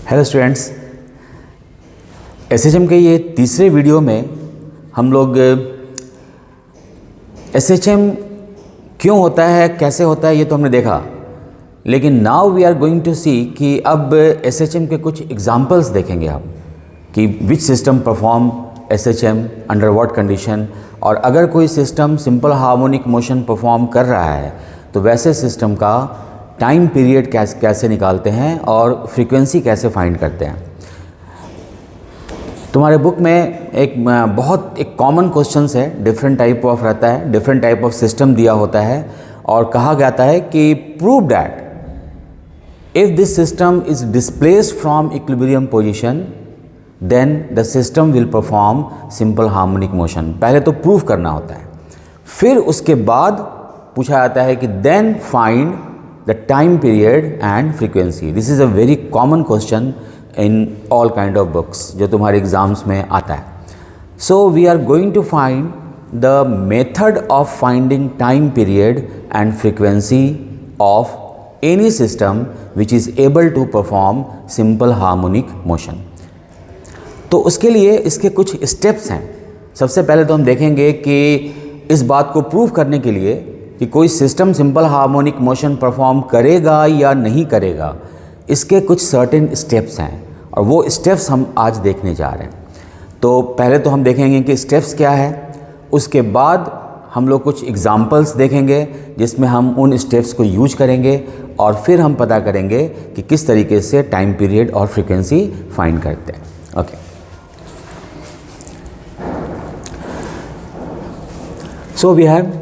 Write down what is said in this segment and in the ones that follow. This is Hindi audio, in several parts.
हेलो स्टूडेंट्स, एसएचएम के ये तीसरे वीडियो में हम लोग एसएचएम क्यों होता है, कैसे होता है, ये तो हमने देखा। लेकिन now we are going to see कि अब एसएचएम के कुछ एग्जांपल्स देखेंगे हम कि which system perform SHM under what condition. और अगर कोई system simple harmonic motion perform कर रहा है तो वैसे सिस्टम का टाइम पीरियड कैसे निकालते हैं और फ्रीक्वेंसी कैसे फाइंड करते हैं। तुम्हारे बुक में एक कॉमन क्वेश्चंस है, डिफरेंट टाइप ऑफ रहता है, डिफरेंट टाइप ऑफ सिस्टम दिया होता है और कहा जाता है कि prove that if this system is displaced from equilibrium position then the system will perform simple harmonic motion. पहले तो प्रूव करना होता है, फिर उसके बाद पूछा जाता है कि then find the time period and frequency. This is a very common question in all kind of books जो तुम्हारे एग्जाम्स में आता है। So we are going to find the method of finding time period and frequency of any system which is able to perform simple harmonic motion. तो उसके लिए इसके कुछ स्टेप्स हैं। सबसे पहले तो हम देखेंगे कि इस बात को प्रूव करने के लिए कि कोई system simple harmonic motion perform करेगा या नहीं करेगा, इसके कुछ सर्टेन स्टेप्स हैं और वो स्टेप्स हम आज देखने जा रहे हैं। तो पहले तो हम देखेंगे कि स्टेप्स क्या है, उसके बाद हम लोग कुछ एग्जांपल्स देखेंगे जिसमें हम उन स्टेप्स को यूज करेंगे और फिर हम पता करेंगे कि किस तरीके से टाइम पीरियड और फ्रीक्वेंसी फाइंड करते हैं। Okay, so we have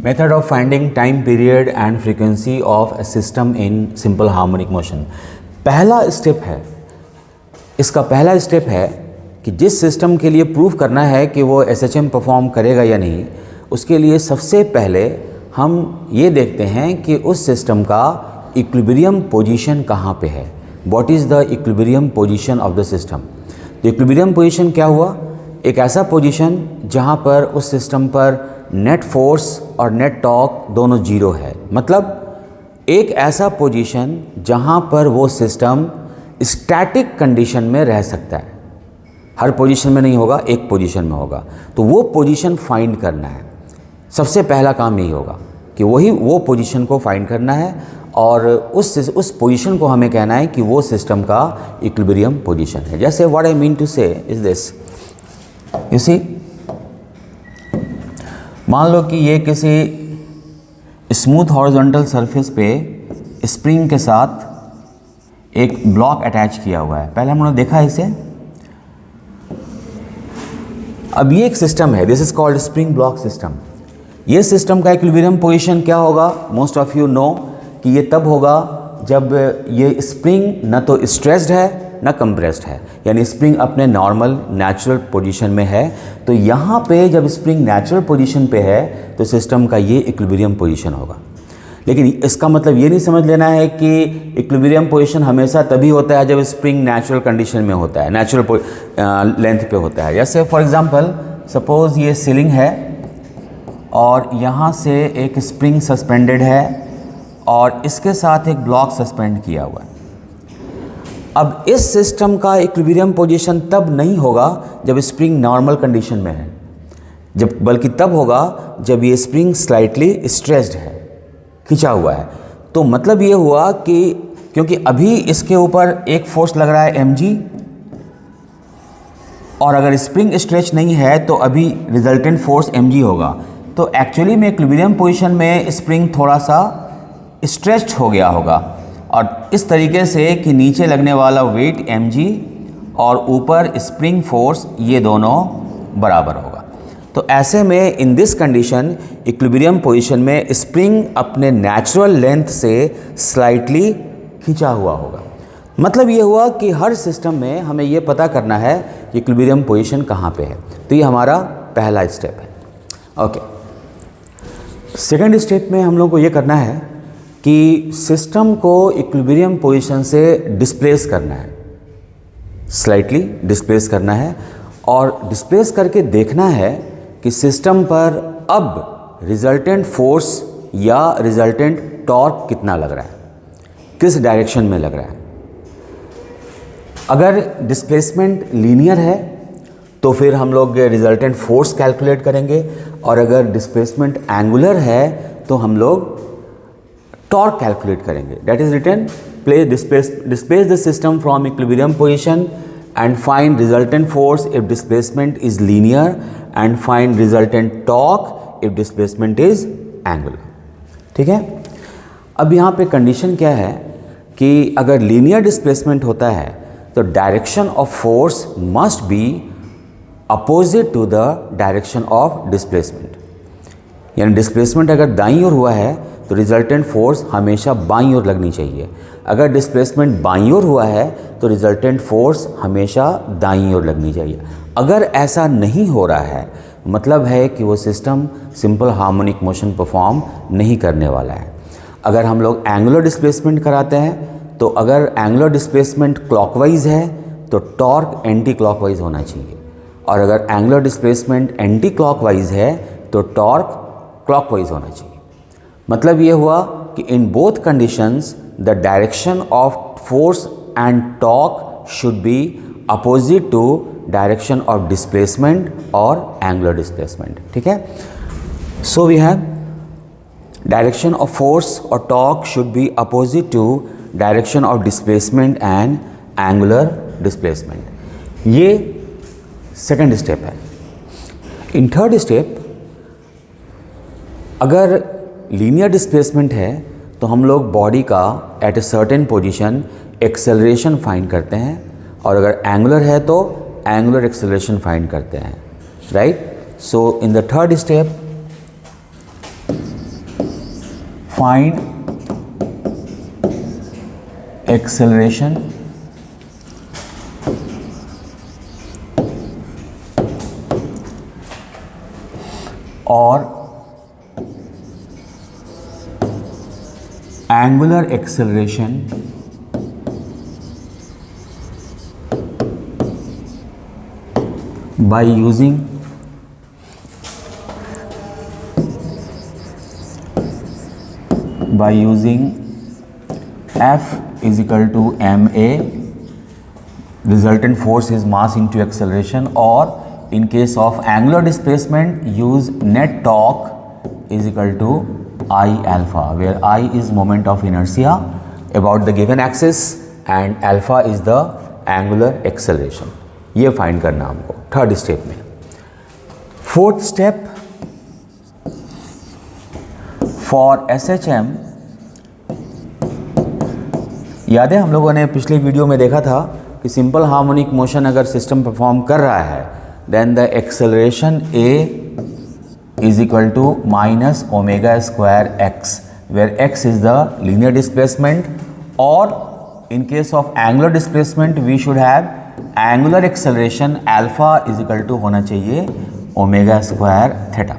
method of finding time period and frequency of a system in simple harmonic motion। पहला स्टेप है, इसका पहला स्टेप है कि जिस सिस्टम के लिए प्रूव करना है कि वो एसएचएम परफॉर्म करेगा या नहीं, उसके लिए सबसे पहले हम ये देखते हैं कि उस सिस्टम का इक्विलिब्रियम पोजीशन कहाँ पे है। What is the equilibrium position of the system. तो इक्विलिब्रियम पोजीशन क्या हुआ, एक ऐसा पोजीशन जहाँ पर उस सिस्टम पर नेट फोर्स और नेट टॉर्क दोनों जीरो है। मतलब एक ऐसा पोजीशन जहाँ पर वो सिस्टम स्टैटिक कंडीशन में रह सकता है, हर पोजीशन में नहीं होगा, एक पोजीशन में होगा। तो वो पोजीशन फाइंड करना है, सबसे पहला काम यही होगा कि वो पोजीशन को फाइंड करना है और उस पोजीशन को हमें कहना है कि वो सिस्टम का इक्विलिब्रियम पोजीशन है। जैसे व्हाट आई मीन टू से इज दिस, यू सी, मान लो कि ये किसी स्मूथ हॉरिजॉन्टल सरफेस पे स्प्रिंग के साथ एक ब्लॉक अटैच किया हुआ है। पहले हमने देखा इसे। अब ये एक सिस्टम है, this is called spring block system. ये सिस्टम का इक्विलिब्रियम पोजीशन क्या होगा, मोस्ट ऑफ यू नो कि ये तब होगा जब ये स्प्रिंग न तो स्ट्रेस्ड है ना कंप्रेस्ड है, यानी स्प्रिंग अपने नॉर्मल नेचुरल पोजीशन में है। तो यहाँ पे जब स्प्रिंग नेचुरल पोजीशन पे है तो सिस्टम का ये इक्विलिब्रियम पोजीशन होगा। लेकिन इसका मतलब ये नहीं समझ लेना है कि इक्विलिब्रियम पोजीशन हमेशा तभी होता है जब स्प्रिंग नेचुरल कंडीशन में होता है, नेचुरल लेंथ पे होता है। जैसे फॉर एग्जांपल सपोज ये सीलिंग है और यहाँ से एक स्प्रिंग सस्पेंडेड है और इसके साथ एक ब्लॉक सस्पेंड किया हुआ है। अब इस सिस्टम का इक्विलिब्रियम पोजीशन तब नहीं होगा जब स्प्रिंग नॉर्मल कंडीशन में है, बल्कि तब होगा जब ये स्प्रिंग स्लाइटली स्ट्रेस्ड है, खिंचा हुआ है। तो मतलब ये हुआ कि क्योंकि अभी इसके ऊपर एक फोर्स लग रहा है mg और अगर स्प्रिंग स्ट्रेच नहीं है तो अभी रिजल्टेंट फोर्स mg होगा। तो एक्चुअली में इक्विलिब्रियम पोजीशन में स्प्रिंग थोड़ा सा स्ट्रेच्ड हो गया होगा और इस तरीके से कि नीचे लगने वाला वेट mg और ऊपर स्प्रिंग फोर्स ये दोनों बराबर होगा। तो ऐसे में in this condition equilibrium position में स्प्रिंग अपने नेचुरल लेंथ से स्लाइटली खिंचा हुआ होगा। मतलब ये हुआ कि हर सिस्टम में हमें ये पता करना है कि इक्विलिब्रियम पोजीशन कहाँ पे है। तो ये हमारा पहला स्टेप है। ओके, सेकेंड स्टेप में हम लोग को ये करना है कि सिस्टम को इक्विलिब्रियम पोजीशन से डिस्प्लेस करना है, स्लाइटली डिस्प्लेस करना है और डिस्प्लेस करके देखना है कि सिस्टम पर अब रिजल्टेंट फोर्स या रिजल्टेंट टॉर्क कितना लग रहा है, किस डायरेक्शन में लग रहा है। अगर डिस्प्लेसमेंट लीनियर है तो फिर हम लोग रिजल्टेंट फोर्स कैलकुलेट करेंगे, और अगर डिस्प्लेसमेंट एंगुलर है तो हम लोग टॉर्क कैलकुलेट करेंगे. That is written, displace the system from equilibrium position and find resultant force if displacement is linear and find resultant torque if displacement is angular. ठीक है. अब यहाँ पे कंडीशन क्या है कि अगर लीनियर डिस्प्लेसमेंट होता है तो direction of force must be opposite to the direction of displacement. यानी डिस्प्लेसमेंट अगर दाईं ओर हुआ है तो रिजल्टेंट फोर्स हमेशा बाईं ओर लगनी चाहिए. अगर डिस्प्लेसमेंट बाईं ओर हुआ है तो रिजल्टेंट फोर्स हमेशा दाईं ओर लगनी चाहिए. अगर ऐसा नहीं हो रहा है मतलब है कि वो system simple harmonic motion perform नहीं करने वाला है. अगर हम लोग एंगुलर डिस्प्लेसमेंट कराते हैं तो अगर एंगुलर डिस्प्लेसमेंट क्लॉकवाइज है तो टॉर्क एंटी क्लॉकवाइज होना चाहिए, और अगर एंगुलर डिस्प्लेसमेंट एंटी क्लॉकवाइज है तो टॉर्क क्लॉकवाइज होना चाहिए. मतलब ये हुआ कि in both conditions the direction of force and torque should be opposite to direction of displacement और एंगुलर डिस्प्लेसमेंट. ठीक है. So we have direction of force और torque should be opposite to direction of displacement and angular displacement. ये सेकेंड स्टेप है. इन थर्ड स्टेप अगर लीनियर डिस्प्लेसमेंट है तो हम लोग बॉडी का at a certain position acceleration find करते हैं, और अगर एंगुलर है तो एंगुलर एक्सेलरेशन फाइंड करते हैं. Right. So in the third step find acceleration और angular acceleration by using F is equal to ma, resultant force is mass into acceleration, or in case of angular displacement use net torque is equal to I alpha, where I is moment of inertia about the given axis and alpha is the angular acceleration. ये फाइंड करना हमको थर्ड स्टेप में. फोर्थ स्टेप फॉर SHM, याद है हम लोगों ने पिछले वीडियो में देखा था कि सिंपल हार्मोनिक मोशन अगर सिस्टम परफॉर्म कर रहा है then the acceleration A is equal to minus omega square x, where x is the linear displacement, or in case of angular displacement we should have angular acceleration alpha is equal to होना चाहिए omega square theta.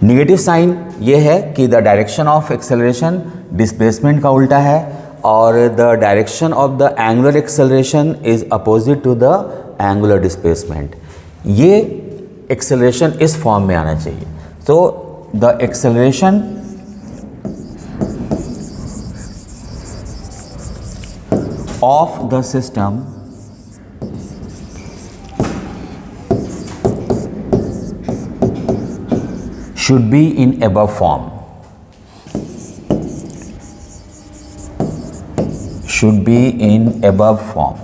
Negative sign ये है कि the direction of acceleration displacement का उल्टा है, और the direction of the angular acceleration is opposite to the angular displacement. ये एक्सेलरेशन इस फॉर्म में आना चाहिए. तो the acceleration of the system should be in above form. Should be in above form.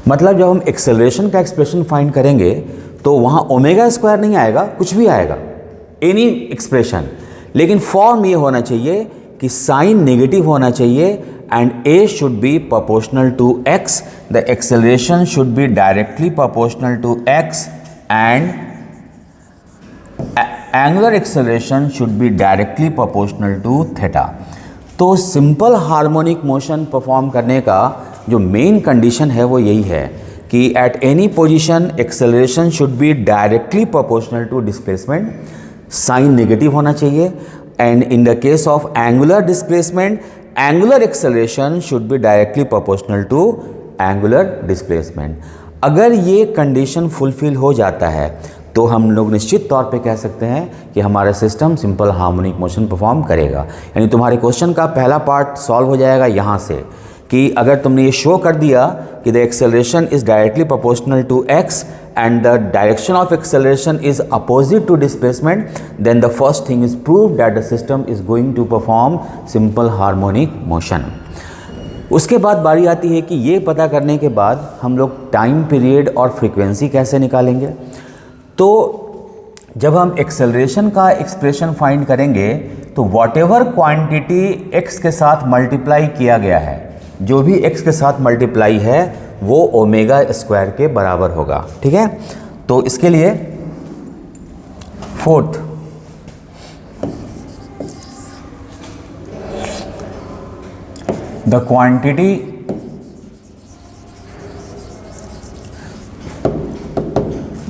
मतलब जब हम एक्सेलरेशन का एक्सप्रेशन फाइंड करेंगे तो वहाँ ओमेगा स्क्वायर नहीं आएगा, कुछ भी आएगा, एनी एक्सप्रेशन, लेकिन फॉर्म ये होना चाहिए कि साइन नेगेटिव होना चाहिए and a should be proportional to x, the acceleration should be directly proportional to x and angular acceleration should be directly proportional to theta. तो सिंपल हार्मोनिक मोशन परफॉर्म करने का जो मेन कंडीशन है वो यही है कि at any position acceleration should be directly proportional to displacement, sign negative होना चाहिए, and in the case of angular displacement angular acceleration should be directly proportional to angular displacement. अगर ये कंडीशन फुलफिल हो जाता है तो हम लोग निश्चित तौर पे कह सकते हैं कि हमारा system simple harmonic motion perform करेगा। यानी तुम्हारे क्वेश्चन का पहला पार्ट सॉल्व हो जाएगा यहाँ से कि अगर तुमने ये शो कर दिया कि the acceleration is directly proportional to x and the direction of acceleration is opposite to displacement, then the first thing is proved that the system is going to perform simple harmonic motion. उसके बाद बारी आती है कि ये पता करने के बाद हम लोग टाइम पीरियड और फ्रीक्वेंसी कैसे निकालेंगे। तो जब हम एक्सेलरेशन का एक्सप्रेशन फाइंड करेंगे तो वॉटेवर क्वांटिटी x के साथ मल्टीप्लाई किया गया है, जो भी x के साथ मल्टीप्लाई है वो ओमेगा स्क्वायर के बराबर होगा। ठीक है, तो इसके लिए fourth, the quantity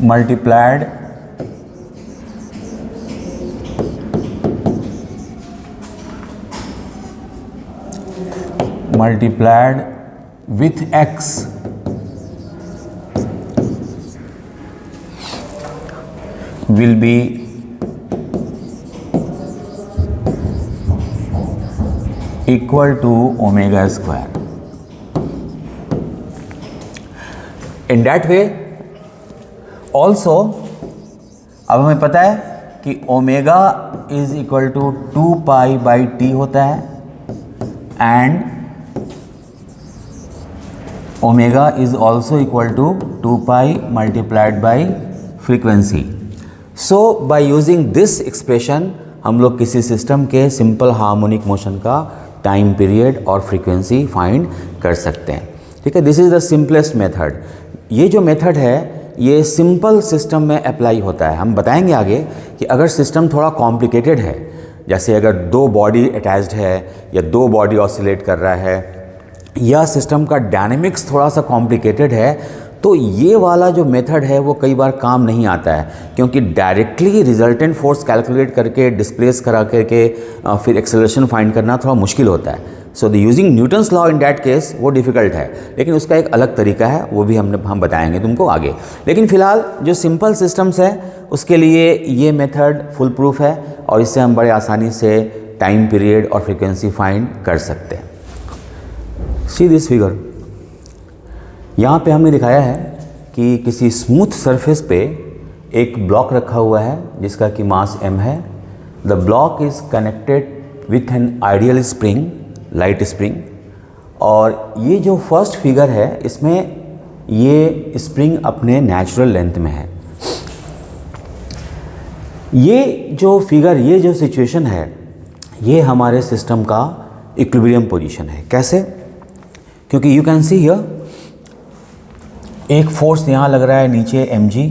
multiplied with x will be equal to omega square. In that way also अब हमें पता है कि omega is equal to 2 pi by T होता है and omega is also equal to 2 pi multiplied by frequency. So by using this expression हम लोग किसी सिस्टम के सिंपल हार्मोनिक मोशन का टाइम पीरियड और फ्रीक्वेंसी फाइंड कर सकते हैं। ठीक है, this is the simplest method. ये जो मेथड है ये सिंपल सिस्टम में अप्लाई होता है। हम बताएंगे आगे कि अगर सिस्टम थोड़ा कॉम्प्लिकेटेड है, जैसे अगर 2 बॉडी अटैच्ड है या 2 बॉडी ऑसिलेट कर रहा है या सिस्टम का डायनेमिक्स थोड़ा सा कॉम्प्लिकेटेड है, तो ये वाला जो मेथड है वो कई बार काम नहीं आता है, क्योंकि डायरेक्टली रिजल्टेंट फोर्स कैलकुलेट करके डिस्प्लेस करा करके फिर एक्सेलरेशन फाइंड करना थोड़ा मुश्किल होता है। So the using Newton's law in that case वो डिफ़िकल्ट है, लेकिन उसका एक अलग तरीका है, वो भी हम बताएंगे तुमको आगे। लेकिन फ़िलहाल जो सिंपल सिस्टम्स है उसके लिए ये मेथड फुल प्रूफ है और इससे हम बड़े आसानी से टाइम पीरियड और फ्रीक्वेंसी फाइंड कर सकते हैं। सी दिस फिगर, यहाँ पे हमने दिखाया है कि किसी स्मूथ सरफेस पे एक ब्लॉक रखा हुआ है जिसका कि मास m है। The block is connected with an ideal spring, light spring, और ये जो फर्स्ट फिगर है इसमें ये स्प्रिंग अपने नेचुरल लेंथ में है। ये जो फिगर, ये जो सिचुएशन है, ये हमारे सिस्टम का इक्विलिब्रियम पोजीशन है। कैसे? क्योंकि यू कैन सी हियर एक फोर्स यहाँ लग रहा है नीचे mg,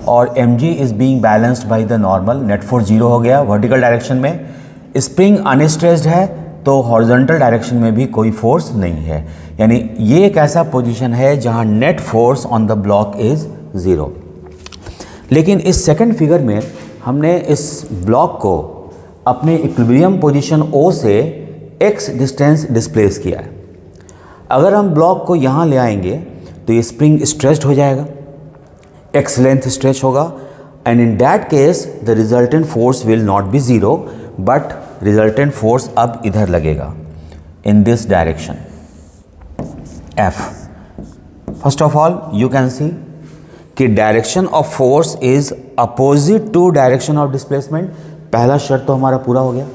और mg is being balanced by the normal, net force 0 हो गया वर्टिकल डायरेक्शन में। स्प्रिंग अनस्ट्रेस्ड है तो हॉरिजॉन्टल डायरेक्शन में भी कोई फोर्स नहीं है, यानी ये एक ऐसा पोजीशन है जहाँ net force on the block is 0। लेकिन इस सेकंड फिगर में हमने इस ब्लॉक को अपने इक्विलिब्रियम पोजीशन O से x डिस्टेंस डिस्प्लेस किया है। अगर हम ब्लॉक को यहाँ ले आएंगे तो ये स्प्रिंग स्ट्रेच्ड हो जाएगा, x लेंथ स्ट्रेच होगा, and in that case the resultant force will not be 0 but resultant force अब इधर लगेगा in this direction F। First of all you can see कि direction of force is opposite to direction of displacement. पहला शर्त तो हमारा पूरा हो गया।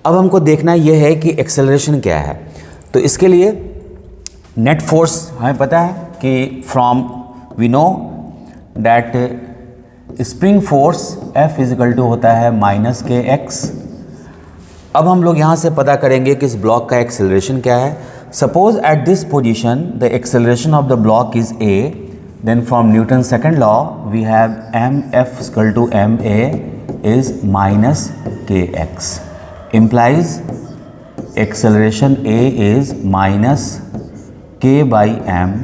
अब हमको देखना यह है कि एक्सेलरेशन क्या है। तो इसके लिए नेट फोर्स हमें पता है कि from we know that spring force F equal to होता है -kx। अब हम लोग यहाँ से पता करेंगे कि इस ब्लॉक का एक्सेलरेशन क्या है। Suppose at this position the acceleration of the block is a, then from Newton's second law we have mF is equal to ma is -kx, implies acceleration a is -k by m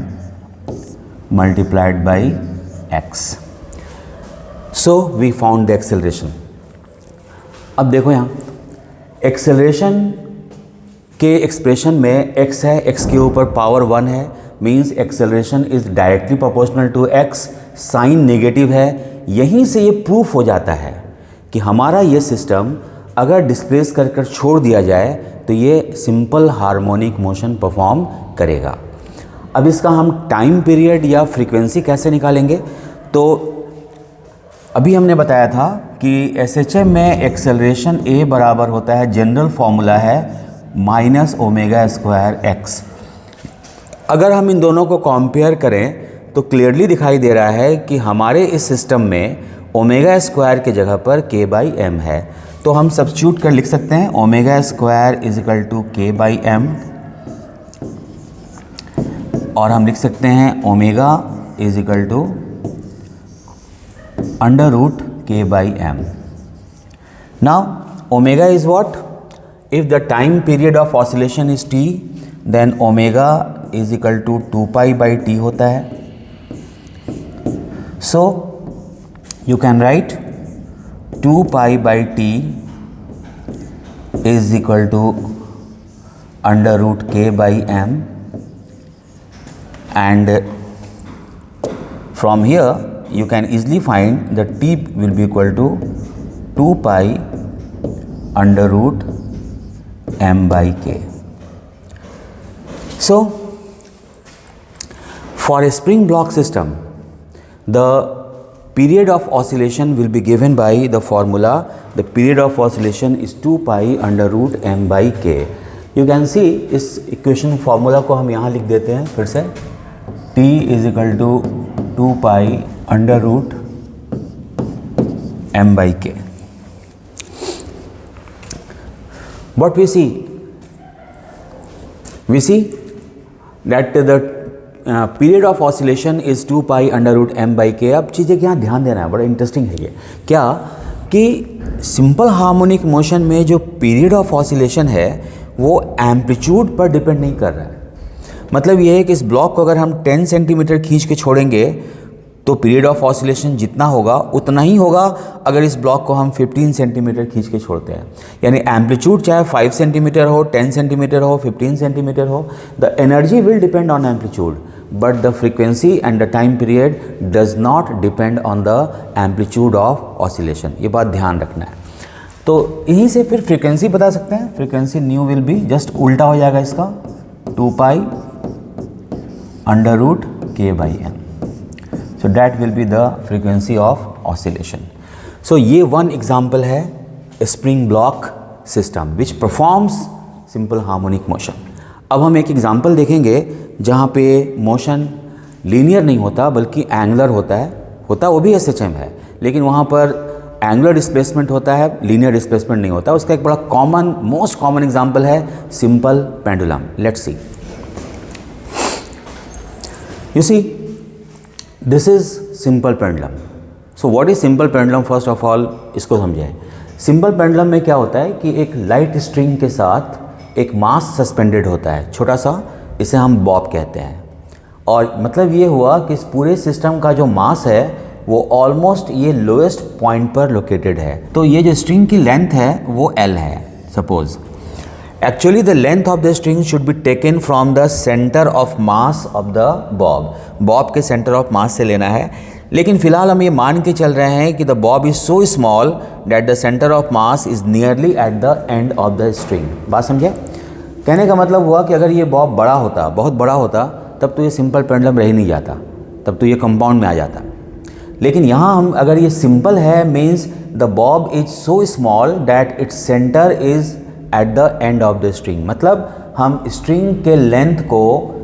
multiplied by x. So we found the acceleration. अब देखो यहाँ एक्सेलरेशन के एक्सप्रेशन में x है, x के ऊपर पावर 1 है, means acceleration is directly proportional to x sign negative है। यहीं से ये प्रूफ हो जाता है कि हमारा ये सिस्टम अगर डिस्प्लेस कर कर छोड़ दिया जाए तो ये सिंपल हार्मोनिक मोशन परफॉर्म करेगा। अब इसका हम टाइम पीरियड या फ्रीक्वेंसी कैसे निकालेंगे? तो अभी हमने बताया था कि एसएचएम में एक्सेलरेशन ए बराबर होता है, जनरल फॉर्मूला है -ω²x। अगर हम इन दोनों को कंपेयर करें तो क्लियरली दिखाई दे रहा है कि हमारे इस सिस्टम में ω² के जगह पर k/m है। तो हम सब्स्टिट्यूट कर लिख सकते हैं ω² k/m, और हम लिख सकते हैं ω √k/m. Now omega is what? If the time period of oscillation is t, then omega is equal to 2π/t होता है. So you can write 2π/t is equal to √k/m, and from here you can easily find that t will be equal to 2π √m/k. So for a spring block system, the period of oscillation will be given by the formula. The period of oscillation is 2π √m/k. You can see इस इक्वेशन फार्मूला को हम यहाँ लिख देते हैं फिर से, t is equal to 2π √m/k. What we see that the period of oscillation is 2π √m/k. अब चीज़ें क्या ध्यान देना है, बड़ा इंटरेस्टिंग है ये क्या कि सिंपल हार्मोनिक मोशन में जो पीरियड ऑफ ऑसिलेशन है वो एम्पलीट्यूड पर डिपेंड नहीं कर रहा है। मतलब ये है कि इस ब्लॉक को अगर हम 10 सेंटीमीटर खींच के छोड़ेंगे तो पीरियड ऑफ ऑसिलेशन जितना होगा उतना ही होगा अगर इस ब्लॉक को हम 15 सेंटीमीटर खींच के छोड़ते हैं। यानी एम्पलीट्यूड चाहे 5 सेंटीमीटर हो, 10 सेंटीमीटर हो, 15 सेंटीमीटर हो, the energy will depend on amplitude, but the frequency and the time period does not depend on the amplitude of oscillation. ये बात ध्यान रखना है। तो यहीं से फिर फ्रीक्वेंसी बता सकते हैं। Frequency new will be just उल्टा हो जाएगा इसका, 2π √k/m. So that will be the frequency of oscillation. So ये one example है spring block system which performs simple harmonic motion. अब हम एक example देखेंगे जहाँ पे motion linear नहीं होता बल्कि angular होता वो भी SHM है, लेकिन वहाँ पर angular displacement होता है, linear displacement नहीं होता। उसका एक बड़ा most common example है simple pendulum. Let's see. You see, this is simple pendulum. So what is simple pendulum? First of all इसको समझें। सिंपल पेंडुलम में क्या होता है कि एक लाइट स्ट्रिंग के साथ एक मास सस्पेंडेड होता है, छोटा सा, इसे हम बॉब कहते हैं। और मतलब ये हुआ कि इस पूरे सिस्टम का जो मास है वो ऑलमोस्ट ये लोएस्ट पॉइंट पर लोकेटेड है। तो ये जो स्ट्रिंग की लेंथ है वो L है suppose. Actually the length of the string should be taken from the center of mass of the bob. Bob के center of mass से लेना है, लेकिन फ़िलहाल हम ये मान के चल रहे हैं कि the bob is so small that the center of mass is nearly at the end of the string. बात समझे? कहने का मतलब हुआ कि अगर ये बॉब बड़ा होता, बहुत बड़ा होता, तब तो ये सिंपल पेंडुलम रह ही नहीं जाता, तब तो ये कंपाउंड में आ जाता। लेकिन यहाँ हम अगर ये सिंपल है means the Bob is so small that its centre is at the end of the string. मतलब हम स्ट्रिंग के लेंथ को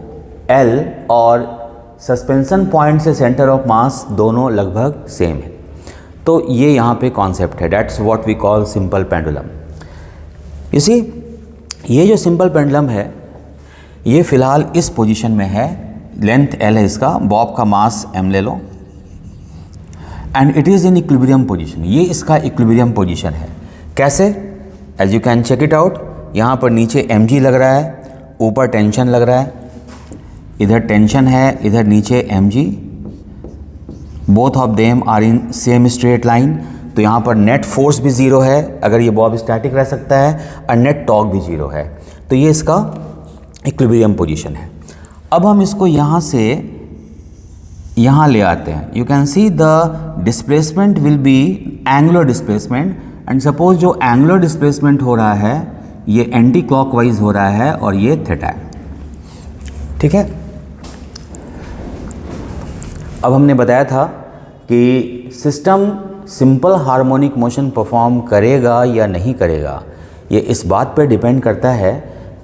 L और सस्पेंशन पॉइंट से सेंटर ऑफ मास दोनों लगभग सेम है। तो ये यहाँ पे कॉन्सेप्ट है, that's what we call simple pendulum. You see, ये जो सिंपल पेंडुलम है ये फ़िलहाल इस पोजीशन में है, लेंथ L है इसका, बॉब का मास M ले लो, and it is in equilibrium position. ये इसका इक्विलिब्रियम पोजीशन है। कैसे? As you can check it out. यहाँ पर नीचे mg लग रहा है, ऊपर टेंशन लग रहा है, इधर टेंशन है, इधर नीचे mg, both of them are in same straight line. तो यहाँ पर नेट फोर्स भी ज़ीरो है, अगर ये बॉब स्टैटिक रह सकता है, और नेट टॉर्क भी ज़ीरो है। तो ये इसका इक्विलिब्रियम पोजीशन है। अब हम इसको यहाँ से यहाँ ले आते हैं, you can see the displacement will be angular displacement, and suppose जो एंगुलर डिस्प्लेसमेंट हो रहा है ये एंटी क्लॉकवाइज हो रहा है और ये थीटा है, ठीक है। अब हमने बताया था कि system simple harmonic motion perform करेगा या नहीं करेगा, ये इस बात पर डिपेंड करता है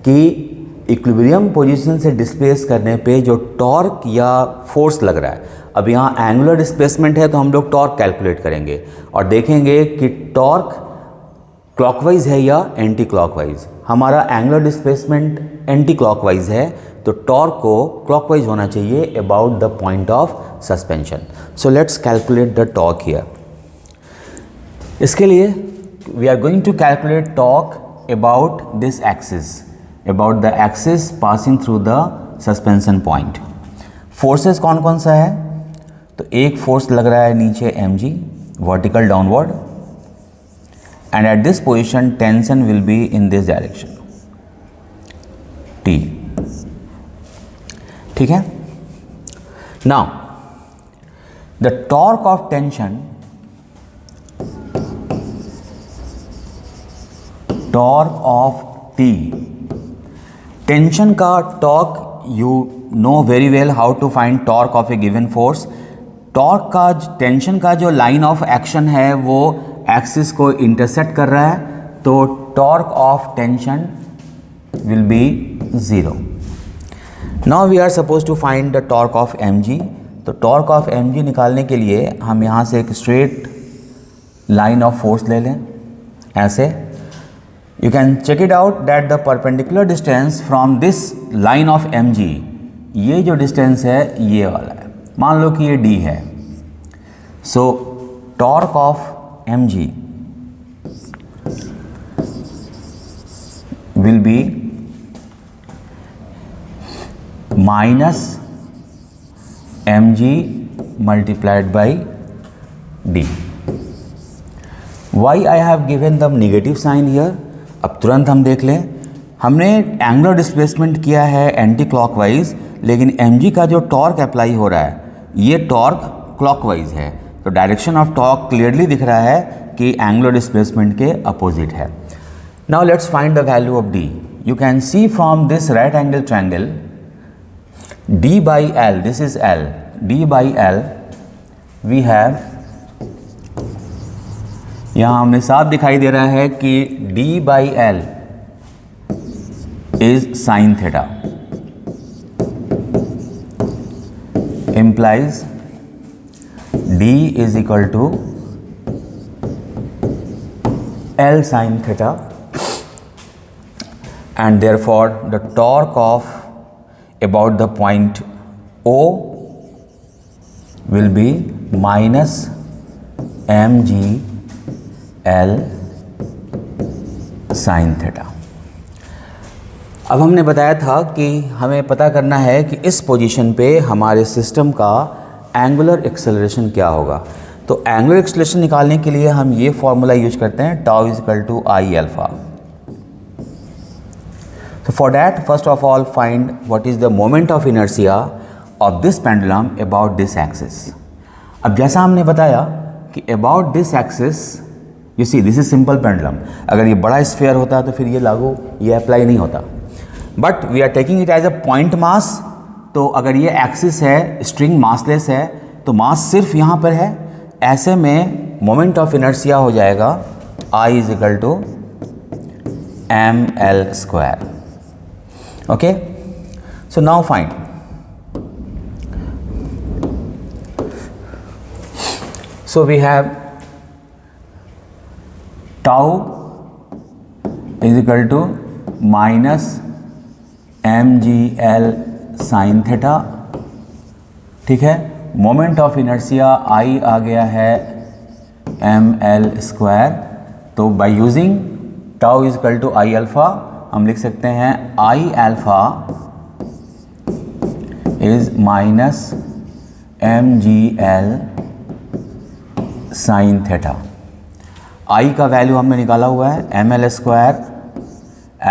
कि इक्विलिब्रियम पोजीशन से डिस्प्लेस करने पे जो टॉर्क या फोर्स लग रहा है। अब यहाँ एंगुलर डिस्प्लेसमेंट है तो हम लोग टॉर्क कैलकुलेट करेंगे और देखेंगे कि टॉर्क क्लॉकवाइज है या एंटी क्लॉकवाइज। हमारा एंगुलर डिस्प्लेसमेंट एंटी क्लॉकवाइज है तो टॉर्क को क्लॉकवाइज होना चाहिए about the point of suspension. So let's calculate the torque here. इसके लिए we are going to calculate torque about this axis, about the axis passing through the suspension point। Forces कौन कौन सा है, तो एक फोर्स लग रहा है नीचे mg vertical downward, and at this position tension will be in this direction T, ठीक है। Now the torque of tension, torque of T, tension का torque you know very well how to find torque of a given force. Torque का टेंशन का जो लाइन ऑफ एक्शन है वो एक्सिस को इंटरसेक्ट कर रहा है, तो torque of tension will be 0। Now we are suppose to find the torque of mg। तो टॉर्क ऑफ mg निकालने के लिए हम यहाँ से एक स्ट्रेट लाइन ऑफ फोर्स ले लें ऐसे। You can check it out that the perpendicular distance from this line of mg, ये जो डिस्टेंस है ये वाला है, मान लो कि ये d है। सो torque of mg will be minus mg multiplied by d। Why I have given the negative sign here? अब तुरंत हम देख लें, हमने एंगुलर डिस्प्लेसमेंट किया है एंटी क्लॉकवाइज, लेकिन mg का जो टॉर्क अप्लाई हो रहा है ये टॉर्क क्लॉकवाइज है, तो डायरेक्शन ऑफ टॉर्क क्लियरली दिख रहा है कि एंगुलर डिस्प्लेसमेंट के अपोजिट है। Now let's find the value of d। You can see from this right angle triangle d by l, this is l, d by l we have, यहाँ हमने साफ दिखाई दे रहा है कि d by l is sine theta, implies d is equal to l sin theta, and therefore the torque of about the point O will be minus mg L sin theta. अब हमने बताया था कि हमें पता करना है कि इस पोजीशन पे हमारे सिस्टम का एंगुलर एक्सेलरेशन क्या होगा। तो एंगुलर एक्सेलरेशन निकालने के लिए हम ये फॉर्मूला यूज करते हैं, tau is equal to I alpha. So for that, first of all, find what is the moment of inertia of this pendulum about this axis। अब जैसा हमने बताया कि about this axis, you see this is simple pendulum। अगर ये बड़ा स्फीयर होता तो फिर ये लागू, ये अप्लाई नहीं होता, but we are taking it as a point mass. तो अगर ये एक्सिस है, स्ट्रिंग मासलेस है, तो मास सिर्फ यहाँ पर है, ऐसे में मोमेंट ऑफ इनर्शिया हो जाएगा I is equal to ml square. Okay, so now find so we have tau is equal to minus mgl sin theta, ठीक है। मोमेंट ऑफ इनर्शिया I आ गया है ml स्क्वायर, तो by using tau is equal to I alpha हम लिख सकते हैं I alpha is minus M G L sine theta. I का वैल्यू हमने निकाला हुआ है M L square,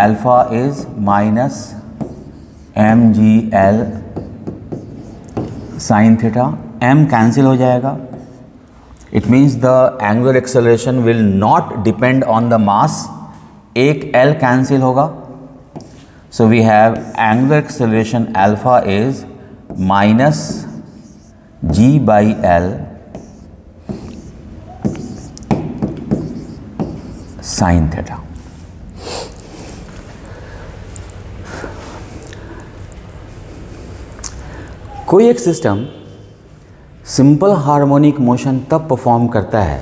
alpha is minus M G L sine theta, m cancel हो जाएगा. It means the angular acceleration will not depend on the mass. एक l कैंसिल होगा. So we have angular acceleration alpha is minus g by l sine theta. कोई एक सिस्टम सिंपल हार्मोनिक मोशन तब परफॉर्म करता है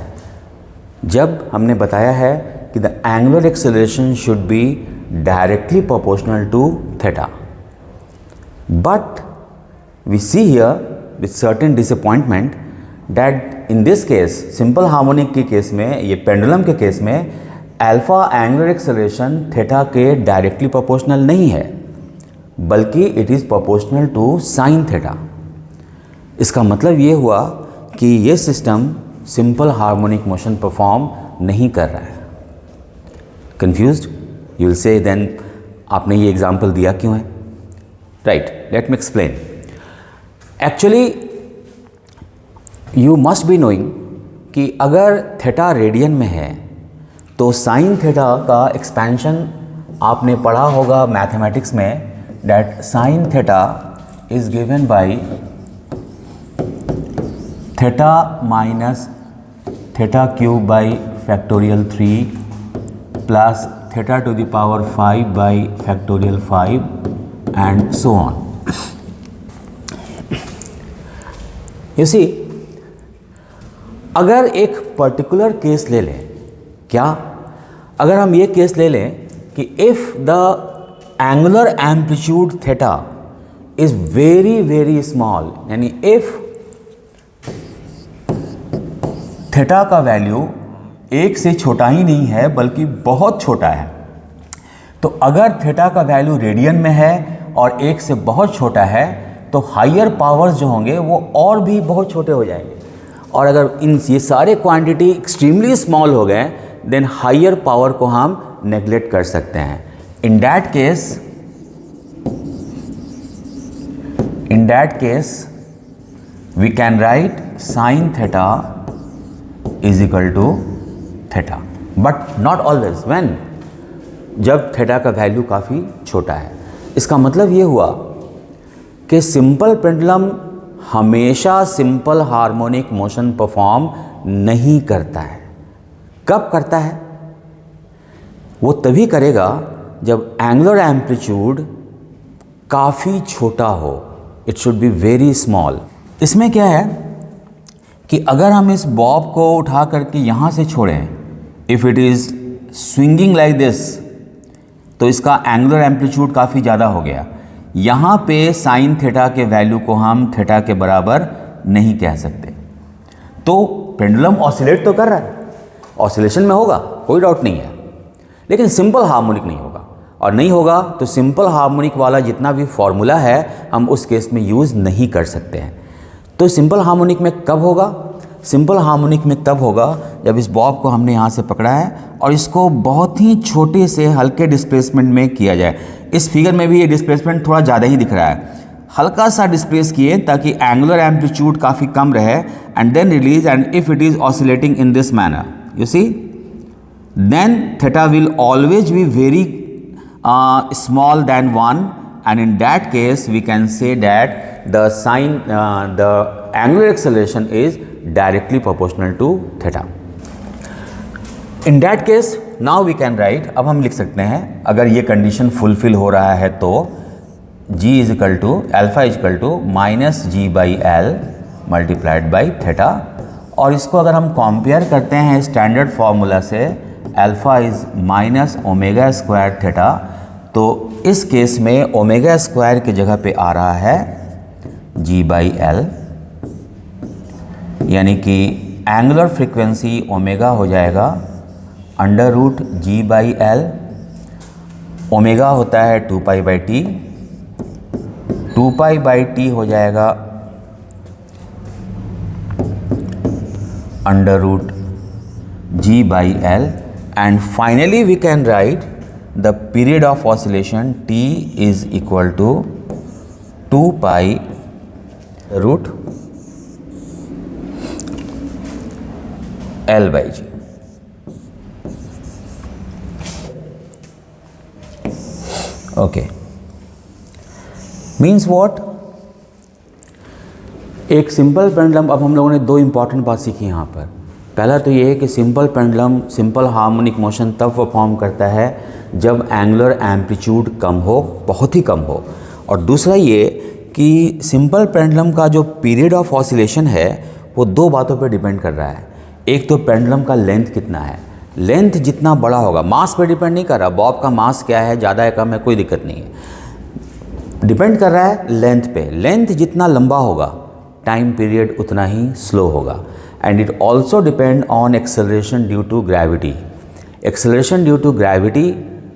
जब हमने बताया है कि the angular acceleration should be directly proportional to theta. But we see here with certain disappointment that in this case, simple harmonic के केस में, ये पेंडुलम के केस में, अल्फा एंगुलर एक्सेलरेशन थीटा के डायरेक्टली प्रोपोर्शनल नहीं है, बल्कि it is proportional to sine theta. इसका मतलब ये हुआ कि ये system simple harmonic motion perform नहीं कर रहा है. Confused? You will say then आपने ये एग्जांपल दिया क्यों है? Right, let me explain. Actually you must be knowing कि अगर थीटा रेडियन में है तो साइन थीटा का एक्सपेंशन आपने पढ़ा होगा मैथमेटिक्स में, that sin theta is given by theta minus theta cube by factorial 3 plus theta to the power 5 by factorial 5 and so on. You see, अगर एक पर्टिकुलर केस ले लें, क्या अगर हम ये केस ले लें कि if the angular amplitude theta is very very small, यानी इफ थीटा का वैल्यू एक से छोटा ही नहीं है बल्कि बहुत छोटा है, तो अगर थीटा का वैल्यू रेडियन में है और एक से बहुत छोटा है तो हायर पावर्स जो होंगे वो और भी बहुत छोटे हो जाएंगे. और अगर ये सारे क्वांटिटी एक्सट्रीमली स्मॉल हो गए देन हायर पावर को हम नेग्लेक्ट कर सकते हैं. In that case, we can write sin theta is equal to theta, but not always. When? जब थीटा का वैल्यू काफ़ी छोटा है. इसका मतलब ये हुआ कि सिंपल पेंडुलम हमेशा सिंपल हार्मोनिक मोशन परफॉर्म नहीं करता है. कब करता है? वो तभी करेगा जब एंगुलर एम्पलीट्यूड काफ़ी छोटा हो. It should be very small. इसमें क्या है कि अगर हम इस बॉब को उठा करके यहाँ से छोड़ें, if it is swinging like this, तो इसका एंगुलर एम्पलीट्यूड काफ़ी ज़्यादा हो गया. यहाँ पे साइन थीटा के वैल्यू को हम थीटा के बराबर नहीं कह सकते. तो पेंडुलम ऑसिलेट तो कर रहा है, ऑसिलेशन में होगा, कोई डाउट नहीं है, लेकिन सिंपल हार्मोनिक नहीं होगा. और नहीं होगा तो सिंपल हार्मोनिक वाला जितना भी फॉर्मूला है हम उस केस में यूज़ नहीं कर सकते हैं. तो सिंपल हार्मोनिक में कब होगा? सिंपल हार्मोनिक में तब होगा जब इस बॉब को हमने यहाँ से पकड़ा है और इसको बहुत ही छोटे से हल्के डिस्प्लेसमेंट में किया जाए. इस फिगर में भी ये डिस्प्लेसमेंट थोड़ा ज़्यादा ही दिख रहा है. हल्का सा डिस्प्लेस किए ताकि एंगुलर एम्पलीट्यूड काफ़ी कम रहे and then release. And if it is oscillating in this manner, you see, then theta will always be very small than 1, and in that case we can say that the angular acceleration is directly proportional to theta. In that case now we can write, अब हम लिख सकते हैं अगर ये कंडीशन फुलफिल हो रहा है तो g is equal to alpha is equal to minus g by l multiplied by theta. और इसको अगर हम कंपेयर करते हैं स्टैंडर्ड फार्मूला से, alpha is minus omega square theta, तो इस केस में ओमेगा स्क्वायर की जगह पे आ रहा है जी बाई एल, यानी कि एंगुलर फ्रीक्वेंसी ओमेगा हो जाएगा under root g by l. Omega होता है 2 pi by T, 2 pi by T हो जाएगा under root g by l. And finally we can write the period of oscillation t is equal to 2 pi root L/g. Okay, means what? एक सिंपल पेंडुलम, अब हम लोगों ने दो इंपॉर्टेंट बात सीखी यहाँ पर। पहला तो ये है कि simple pendulum simple harmonic motion तब परफॉर्म करता है जब एंगुलर एम्पलीट्यूड कम हो, बहुत ही कम हो। और दूसरा ये कि सिंपल पेंडुलम का जो पीरियड ऑफ ऑसिलेशन है वो दो बातों पर डिपेंड कर रहा है। एक तो पेंडुलम का लेंथ कितना है, लेंथ जितना बड़ा होगा, मास पे डिपेंड नहीं कर रहा, बॉब का मास क्या है, ज़्यादा है कम है कोई दिक्कत नहीं है, डिपेंड कर रहा है लेंथ पे। लेंथ जितना लंबा होगा टाइम पीरियड उतना ही स्लो होगा। And it also depend on acceleration due to gravity. Acceleration due to gravity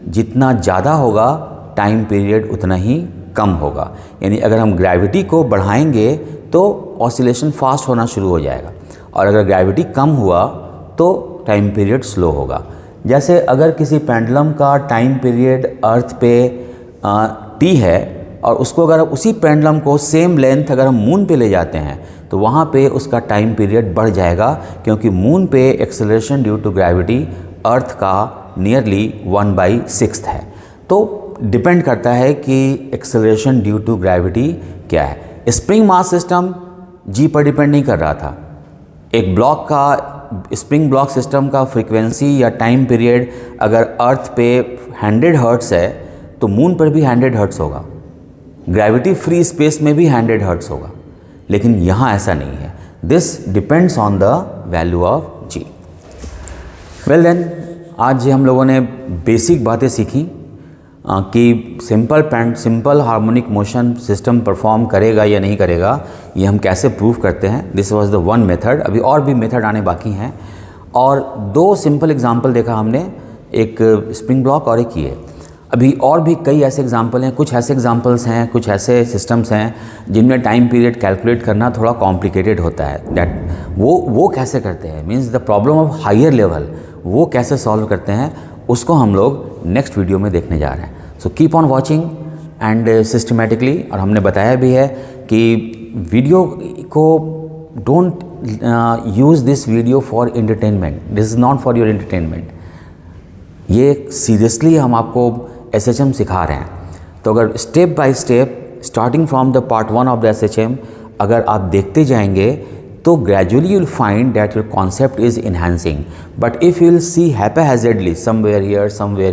जितना ज़्यादा होगा टाइम पीरियड उतना ही कम होगा। यानी अगर हम ग्रेविटी को बढ़ाएंगे तो ऑसिलेशन फास्ट होना शुरू हो जाएगा, और अगर ग्रेविटी कम हुआ तो टाइम पीरियड स्लो होगा। जैसे अगर किसी पेंडुलम का टाइम पीरियड अर्थ पे t है, और उसको अगर उसी पेंडुलम को सेम लेंथ अगर हम मून पे ले जाते हैं तो वहाँ पे उसका टाइम पीरियड बढ़ जाएगा, क्योंकि मून पे एक्सेलरेशन ड्यू टू ग्रेविटी अर्थ का नियरली 1/6 है। तो डिपेंड करता है कि एक्सेलरेशन ड्यू टू ग्रेविटी क्या है। स्प्रिंग मास सिस्टम जी पर डिपेंड नहीं कर रहा था। एक ब्लॉक का, स्प्रिंग ब्लॉक सिस्टम का फ्रीक्वेंसी या टाइम पीरियड अगर अर्थ पे 100 हर्ट्स है तो मून पर भी 100 हर्ट्स होगा, ग्रेविटी फ्री स्पेस में भी 100 हर्ट्स होगा, लेकिन यहाँ ऐसा नहीं है। This depends on the value of g. Well then, आज हम लोगों ने बेसिक बातें सीखी कि simple harmonic motion system perform करेगा या नहीं करेगा, ये हम कैसे प्रूव करते हैं। This was the one method, अभी और भी मेथड आने बाकी हैं। और दो सिंपल एग्जांपल देखा हमने, एक स्प्रिंग ब्लॉक और एक ये। अभी और भी कई ऐसे एग्जांपल हैं, कुछ ऐसे एग्जांपल्स हैं, कुछ ऐसे सिस्टम्स हैं जिनमें टाइम पीरियड कैलकुलेट करना थोड़ा कॉम्प्लिकेटेड होता है। दैट वो कैसे करते हैं, means the problem of higher level, वो कैसे सॉल्व करते हैं, उसको हम लोग नेक्स्ट वीडियो में देखने जा रहे हैं। So keep on watching and systematically. और हमने बताया भी है कि वीडियो को don't use this video for entertainment, this is not for your entertainment. ये सीरियसली हम आपको SHM सिखा रहे हैं। तो अगर step by step starting from the part 1 of the SHM अगर आप देखते जाएंगे तो gradually you will find that your concept is enhancing. But if you will see haphazardly somewhere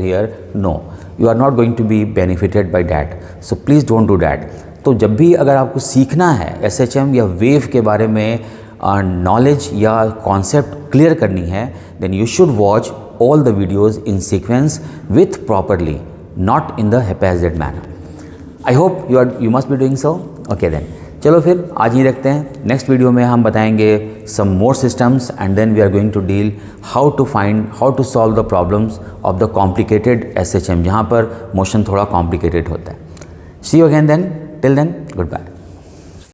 here, no, you are not going to be benefited by that. So please don't do that. तो जब भी अगर आपको सीखना है SHM या वेव के बारे में नॉलेज या कॉन्सेप्ट क्लियर करनी है, then you should watch all the videos in sequence with properly, not in the haphazard manner. I hope you must be doing so. Okay then. चलो फिर आज ही रखते हैं। नेक्स्ट वीडियो में हम बताएंगे some more systems and then we are going to deal how to solve the problems of the complicated SHM, जहाँ पर मोशन थोड़ा कॉम्प्लिकेटेड होता है। See you again then, till then, good bye.